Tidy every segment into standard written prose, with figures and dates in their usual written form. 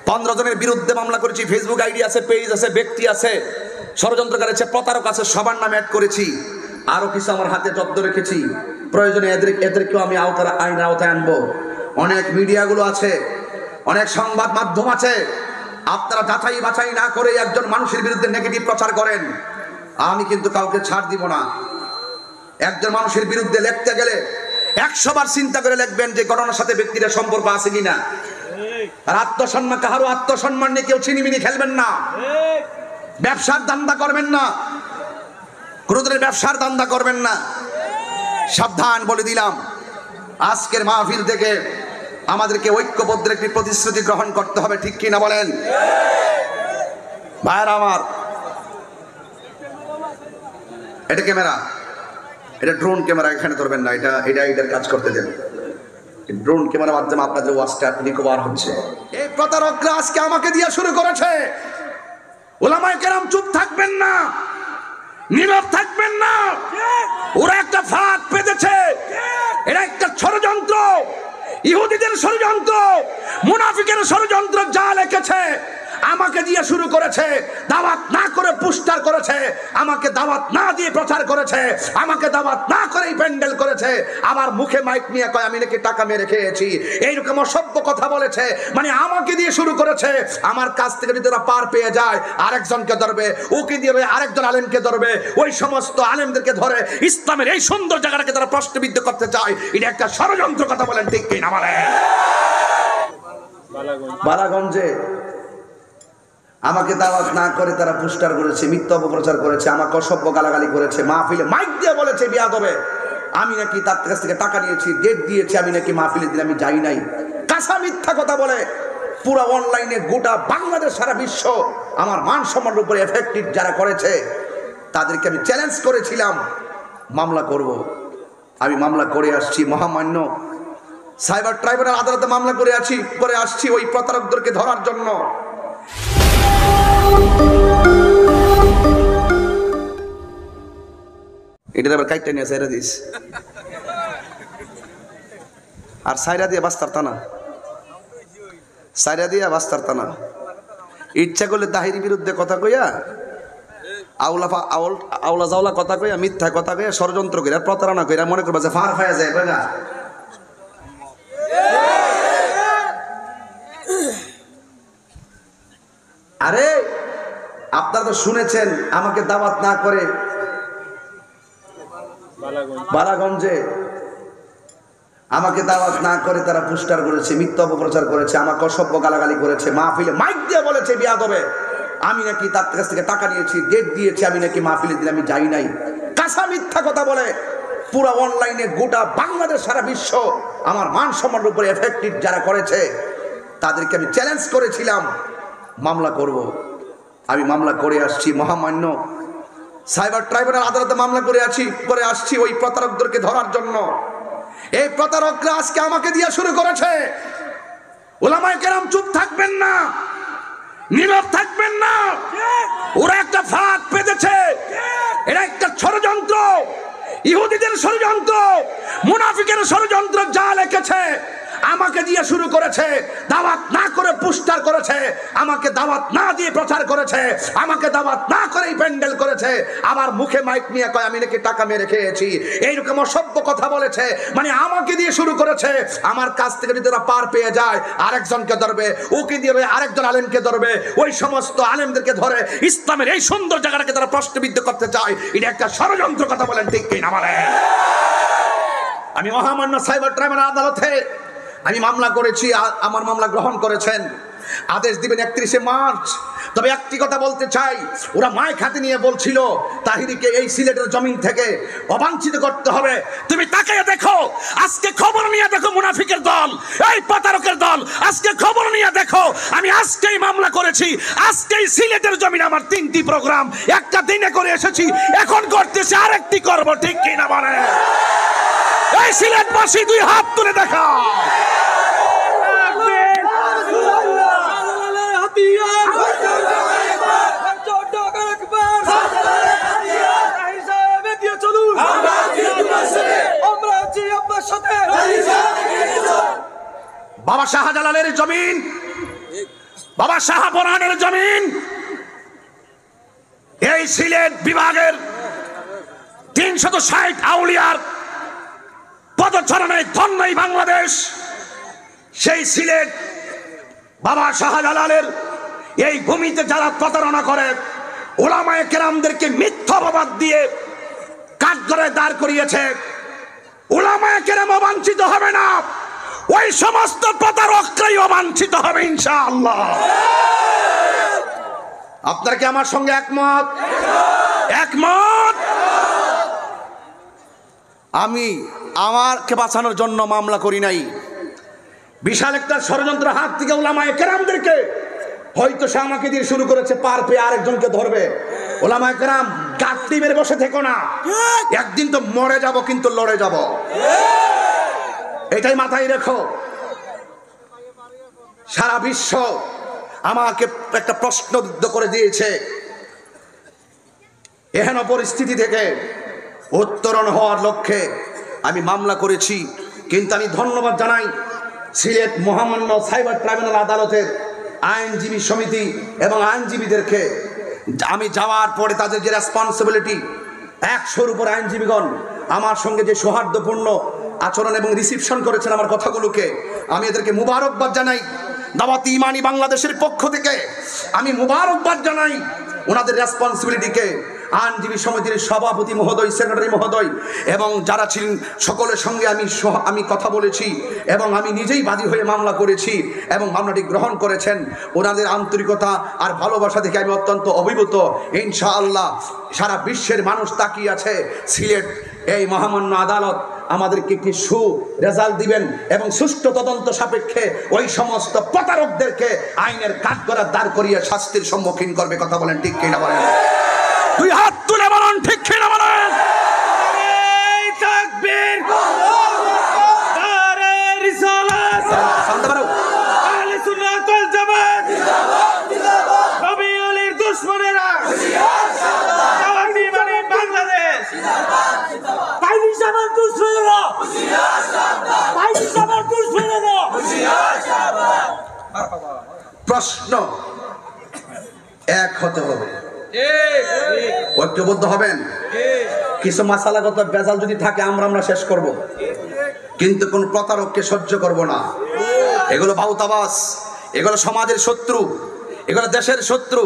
15 জনের বিরুদ্ধে মামলা করেছি। ফেসবুক আইডি আছে, পেজ আছে, ব্যক্তি আছে, ষড়যন্ত্রকারী আছে, প্রতারক আছে, সবার নামে অ্যাড করেছি। আরো কিছু আমার হাতে জব্দ রেখেছি, প্রয়োজনে এদেরকেও আমি আইনের আওতায় আনবো। অনেক মিডিয়াগুলো আছে, অনেক সংবাদ মাধ্যম আছে, আপনারা যাচাই বাছাই না করে একজন মানুষের বিরুদ্ধে নেগেটিভ প্রচার করেন। আমি কিন্তু কাউকে ছাড় দিব না। একজন মানুষের বিরুদ্ধে লিখতে গেলে 100 বার চিন্তা করে লিখবেন যে ঘটনার সাথে ব্যক্তির সম্পর্ক আছে কিনা। আর আত্মসম্মান, কারো আত্মসম্মান নিয়ে কেউ ছিনিমিনি খেলবেন না, ব্যবসার ধান্দা করবেন না, কোনোদিনের ব্যবসার ধান্দা করবেন না। সাবধান বলে দিলাম। আজকের মাহফিল থেকে আমাদেরকে ঐক্যবদ্ধ একটি প্রতিশ্রুতি গ্রহণ করতে হবে, ঠিক কিনা বলেন ভাইরা আমার? এটা ক্যামেরা, এটা ড্রোন ক্যামেরা, এখানে ধরবেন না, এটার কাজ করতে দেন। ড্রোন ক্যামেরার মাধ্যমে আপনাদের ওয়াজটা রিকভার হচ্ছে। এই প্রতারকরা আজকে আমাকে দিয়ে শুরু করেছে। উলামায়ে কেরাম চুপ থাকবেন না, নীরব থাকবেন না। ওরা একটা ফাঁদ পেতেছে, এটা একটা ষড়যন্ত্র, ইহুদিদের ষড়যন্ত্র, মুনাফিকের ষড়যন্ত্র। যা লিখেছে আমাকে দিয়ে শুরু করেছে, দাওয়াত না করে পোস্টার করেছে, আমাকে দাওয়াত না দিয়ে প্রচার করেছে, আমাকে দাওয়াত না করেই প্যান্ডেল করেছে। আবার মুখে মাইক নিয়ে কয় আমি নাকি টাকা মেরে খেয়েছি, এইরকম অসভ্য কথা বলেছে। মানে আমাকে দিয়ে শুরু করেছে। আমার কাছ থেকে যদি ওরা পার পেয়ে যায় আরেকজনকে ধরবে, ওকে দিয়ে আরেকজন আলেমকে ধরবে, ওই সমস্ত আলেমদেরকে ধরে ইসলামের এই সুন্দর জায়গাটাকে তারা প্রশ্নবিদ্ধ করতে চায়। এটা একটা ষড়যন্ত্র, কথা বলেন ঠিক কিনা বলেন? বালাগঞ্জে আমাকে দাওয়াত না করে তারা পোস্টার করেছে, মিথ্যা অপপ্রচার করেছে, আমাকে অসভ্য গালাগালি করেছে, মাহফিলে মাইক দিয়ে বলেছে বিয়াদ হবে, আমি নাকি তার কাছ থেকে টাকা নিয়েছি, ডেট দিয়েছি, আমি নাকি মাহফিলে দিন আমি যাই নাই। কাঁচা মিথ্যা কথা বলে পুরো অনলাইনে গোটা বাংলাদেশ, সারা বিশ্ব আমার মান সম্মানের উপরে এফেক্টিভ যারা করেছে তাদেরকে আমি চ্যালেঞ্জ করেছিলাম মামলা করব। আমি মামলা করে আসছি, মহামান্য সাইবার ট্রাইব্যুনাল আদালতে মামলা করে আসছি ওই প্রতারকদেরকে ধরার জন্য। এটা আবার কাইটটা নিয়ে সাইরা দিস, আর সাইরা দিয়ে বাস্তার টানা, সাইরা দিয়ে বাস্তার টানা। ইচ্ছা করলে তাহিরির বিরুদ্ধে কথা কইয়া, আউলা জাউলা কথা কইয়া, মিথ্যা কথা কইয়া, ষড়যন্ত্র কইরা, প্রতারণা কইরা মনে করবা যে ফার ফায়া যায় না। আরে আপনারা তো শুনেছেন আমাকে দাওয়াত না করে বালাগঞ্জে আমাকে দাওয়াত না করে তারা পোস্টার করেছে, মিথ্যা অপপ্রচার করেছে, আমাকে অসভ্য গালাগালি করেছে, মাহফিলে মাইক দিয়ে বলেছে বিয়াদ হবে, আমি নাকি তার কাছ থেকে টাকা নিয়েছি, ডেট দিয়েছি, আমি নাকি মাহফিলে দিন আমি যাই নাই। কাঁচা মিথ্যা কথা বলে পুরো অনলাইনে গোটা বাংলাদেশ, সারা বিশ্ব আমার মান সম্মানের উপরে এফেক্টিভ যারা করেছে তাদেরকে আমি চ্যালেঞ্জ করেছিলাম মামলা করব। আমি মামলা করে আসছি, মহামান্য সাইবার ট্রাইব্যুনাল আদালতে মামলা করে আসছি ওই প্রতারকদেরকে ধরার জন্য। এই প্রতারকরা আজকে আমাকে দিয়ে শুরু করেছে। উলামায়ে কেরাম চুপ থাকবেন না, নীরব থাকবেন না। ওরা একটা ফাঁদ পেতেছে, এটা একটা ষড়যন্ত্র, ইহুদিদের ষড়যন্ত্র, মুনাফিকের ষড়যন্ত্র। যা লিখেছে আমাকে দিয়ে শুরু করেছে, দাওয়াত না করে পোস্টার করেছে, আমাকে দাওয়াত না দিয়ে প্রচার করেছে, আমাকে দাওয়াত না করেই প্যান্ডেল করেছে। আবার মুখে মাইক নিয়ে কয় আমি নাকি টাকা মেরে খেয়েছি, এইরকম অসভ্য কথা বলেছে। মানে আমাকে দিয়ে শুরু করেছে। আমার কাছ থেকে যদি ওরা পার পেয়ে যায় আরেকজনকে ধরবে, ওকে দিয়ে আরেকজন আলেমকে ধরবে, ওই সমস্ত আলেমদেরকে ধরে ইসলামের এই সুন্দর জায়গাটাকে তারা প্রশ্নবিদ্ধ করতে চায়। এটা একটা ষড়যন্ত্র, কথা বলেন ঠিক কিনা বলেন? আমি মহামান্য সাইবার ট্রাইব্যুনাল আদালতে আমি মামলা করেছি, আমার মামলা গ্রহণ করেছেন, আদেশ দিবেন 31শে মার্চ। তবে একটি কথা বলতে চাই, ওরা মাইক হাতে নিয়ে বলছিল তাহিরিকে এই সিলেটের জমিন থেকে অবাঞ্ছিত করতে হবে। তুমি তাকিয়ে দেখো, আজকে খবর নিয়ে দেখো, মুনাফিকের দল, এই প্রতারকের দল, আজকে খবর নিয়ে দেখো। আমি আজকেই মামলা করেছি, আজকেই সিলেটের জমিন আমার 3টি প্রোগ্রাম একটা দিনে করে এসেছি, এখন করতেছি আরেকটি করব, ঠিক কিনা বলে? এই সিলেটবাসী 2 হাত তুলে দেখা। বাবা শাহজালালের জমিন বাবা শাহপরানের জমিন, এই সিলেট বিভাগের 360 আউলিয়ার পদচরণে ধন্যই বাংলাদেশ। সেই সিলেট বাবা শাহজালালের এই ভূমিতে যারা প্রতারণা করে, ওলামায়ে কেরামদেরকে মিথ্যা অপবাদ দিয়ে কাঠগড়ায় দাঁড় করিয়েছে, ওলামায়ে কেরাম অবাঞ্ছিত হবে না, ওই সমস্ত প্রতারকরাই অবাঞ্ছিত হবে ইনশাআল্লাহ। আপনারা কি আমার সঙ্গে একমত? একমত। আমি আমাকে বাঁচানোর জন্য মামলা করি নাই, বিশাল একটা ষড়যন্ত্র হাত থেকে ওলামায়ে কেরামদেরকে, হয়তো সে আমাকে দিয়ে শুরু করেছে, পার পেয়ে আরেকজনকে ধরবে। ওলামায়ে কেরাম গাঁটটি মেরে বসে থেকো না, একদিন তো মরে যাব, কিন্তু লড়ে যাব, এটাই মাথায় রেখো। সারা বিশ্ব আমাকে একটা প্রশ্নবিদ্ধ করে দিয়েছে, এহেন পরিস্থিতি থেকে উত্তরণ হওয়ার লক্ষ্যে আমি মামলা করেছি। কিন্তু আমি ধন্যবাদ জানাই সিলেট মহামান্য সাইবার ট্রাইব্যুনাল আদালতের আইনজীবী সমিতি এবং আইনজীবীদেরকে। আমি যাওয়ার পরে তাদের যে রেসপন্সিবিলিটি, 100-র উপর আইনজীবীগণ আমার সঙ্গে যে সৌহার্দ্যপূর্ণ আচরণ এবং রিসিপশন করেছেন আমার কথাগুলোকে, আমি এদেরকে মুবারকবাদ জানাই। দাওয়াতি ইমানি বাংলাদেশের পক্ষ থেকে আমি মুবারকবাদ জানাই ওনাদের রেসপন্সিবিলিটিকে। আইনজীবী সমিতির সভাপতি মহোদয়, সেক্রেটারি মহোদয় এবং যারা ছিলেন সকলের সঙ্গে আমি কথা বলেছি এবং আমি নিজেই বাদী হয়ে মামলা করেছি এবং মামলাটি গ্রহণ করেছেন। ওনাদের আন্তরিকতা আর ভালোবাসা থেকে আমি অত্যন্ত অভিভূত। ইনশাআল্লাহ সারা বিশ্বের মানুষ তাকিয়ে আছে, সিলেট এই মহামান্য আদালত আমাদেরকে একটি রেজাল্ট দিবেন এবং সুষ্ঠু তদন্ত সাপেক্ষে ওই সমস্ত প্রতারকদেরকে আইনের কাঠগড়ায় দাঁড় করিয়ে শাস্তির সম্মুখীন করবে। কথা বলেন ঠিক কিনা বলেন? দুই হাত তুলে বলেন ঠিক কিনা বলেন? তাকবীর, নারে রিসালাত, শান্ত করো। আহলে সুন্নাত ওয়াল জামাত জিন্দাবাদ, জিন্দাবাদ। নবী আলীর দুশমনেরা হুশিয়ার, সাবধান। দাওয়াতি ইমানি বাংলাদেশ জিন্দাবাদ, জিন্দাবাদ। বাইজি সাহেবের দুশমনেরা হুশিয়ার, সাবধান। বাইজি সাহেবের দুশমনেরা হুশিয়ার, সাবধান। প্রশ্ন এক হতে হবে, ঐক্যবদ্ধ হবেন। কিছু মাসালাগত বেজাল যদি থাকে আমরা শেষ করব, কিন্তু কোন প্রতারককে সহ্য করব না। এগুলো বাউতাবাস, এগুলো সমাজের শত্রু, এগুলো দেশের শত্রু।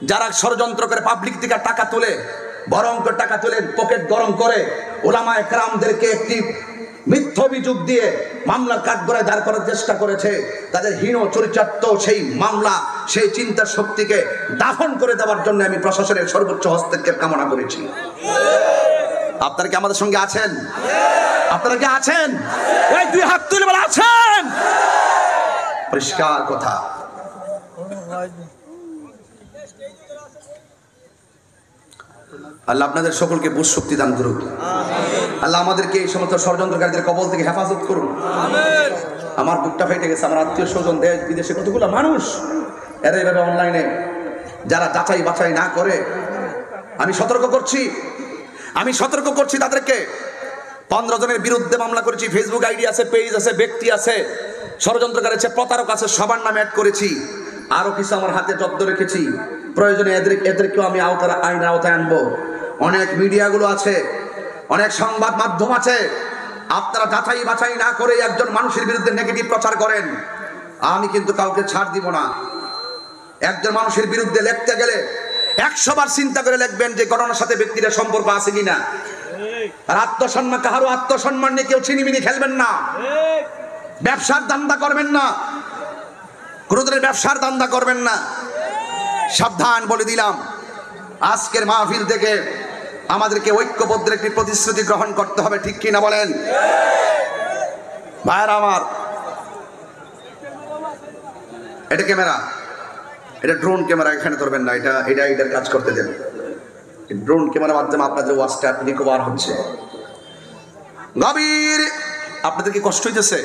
যারা ষড়যন্ত্র করে পাবলিক থেকে টাকা তুলে, বরং টাকা তুলে পকেট গরম করে ওলামায়ে কেরামদেরকে একটি মিথ্যা অভিযোগ দিয়ে মামলার কাঠগড়ায় দাঁড় করার চেষ্টা করেছে, তাদের হীন চরিতার্থ সেই মামলা, সেই চিন্তার শক্তিকে দাফন করে দেওয়ার জন্য আমি প্রশাসনের সর্বোচ্চ হস্তক্ষেপ কামনা করেছি। আপনারা কি আমাদের সঙ্গে আছেন? আপনারা কি আছেন? এই দুই হাত তুলে বলে আছেন। পরিষ্কার কথা। আল্লাহ আপনাদের সকলকে বুঝ শক্তি দান করুন। আল্লাহ আমাদেরকে এই সমস্ত ষড়যন্ত্রকারীদের কবল থেকে হেফাজত করুন। আমার বুকটা ফেটে গেছে, আমার আত্মীয় স্বজন দেশ বিদেশে কতগুলো মানুষ এরা এইভাবে অনলাইনে যারা যাচাই বাছাই না করে, আমি সতর্ক করছি তাদেরকে। 15 জনের বিরুদ্ধে মামলা করেছি। ফেসবুক আইডি আছে, পেজ আছে, ব্যক্তি আছে, ষড়যন্ত্রকারী আছে, প্রতারক আছে, সবার নামে অ্যাড করেছি। আরো কিছু আমার হাতে জব্দ রেখেছি, প্রয়োজনে এদেরকেও আমি আইনের আওতায় আনবো। অনেক মিডিয়াগুলো আছে, অনেক সংবাদ মাধ্যম আছে, আপনারা যাচাই বাছাই না করে একজন মানুষের বিরুদ্ধে নেগেটিভ প্রচার করেন। আমি কিন্তু কাউকে ছাড় দিব না। একজন মানুষের বিরুদ্ধে লিখতে গেলে 100 বার চিন্তা করে লিখবেন যে ঘটনার সাথে ব্যক্তির সম্পর্ক আছে কিনা। আর আত্মসম্মান, কারো আত্মসম্মান নিয়ে কেউ ছিনিমিনি খেলবেন না, ব্যবসার ধান্দা করবেন না, কোনোদিনের ব্যবসার ধান্দা করবেন না। সাবধান বলে দিলাম। আজকের মাহফিল থেকে আমাদেরকে ঐক্যবদ্ধের একটি প্রতিশ্রুতি গ্রহণ করতে হবে, ঠিক কিনা বলেন? ভাইরা আমার, এটা ক্যামেরা, এটা ড্রোন ক্যামেরা, এখানে ধরবেন না, এটার কাজ করতে দেন। ড্রোন ক্যামেরার মাধ্যমে আপনাদের ওয়াজটা রিকভার হচ্ছে। গভীর আপনাদের কি কষ্ট হইতেছে?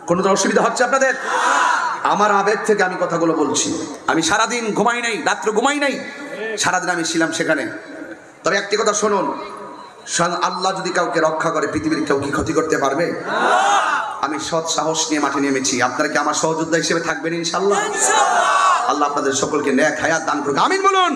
কোনো অসুবিধা হচ্ছে আপনাদের? আমার আবেগ থেকে আমি কথাগুলো বলছি। আমি সারাদিন ঘুমাই নাই, রাত্রে ঘুমাই নাই, সারাদিন আমি ছিলাম সেখানে। তবে একটি কথা শুনুন, আল্লাহ যদি কাউকে রক্ষা করে পৃথিবীর কেউ কি ক্ষতি করতে পারবে? আমি সৎ সাহস নিয়ে মাঠে নেমেছি। আপনারা কি আমার সহযোদ্ধা হিসেবে থাকবেন ইনশাআল্লাহ? আল্লাহ আপনাদের সকলকে নেক হায়াত দান করুক, আমিন বলুন।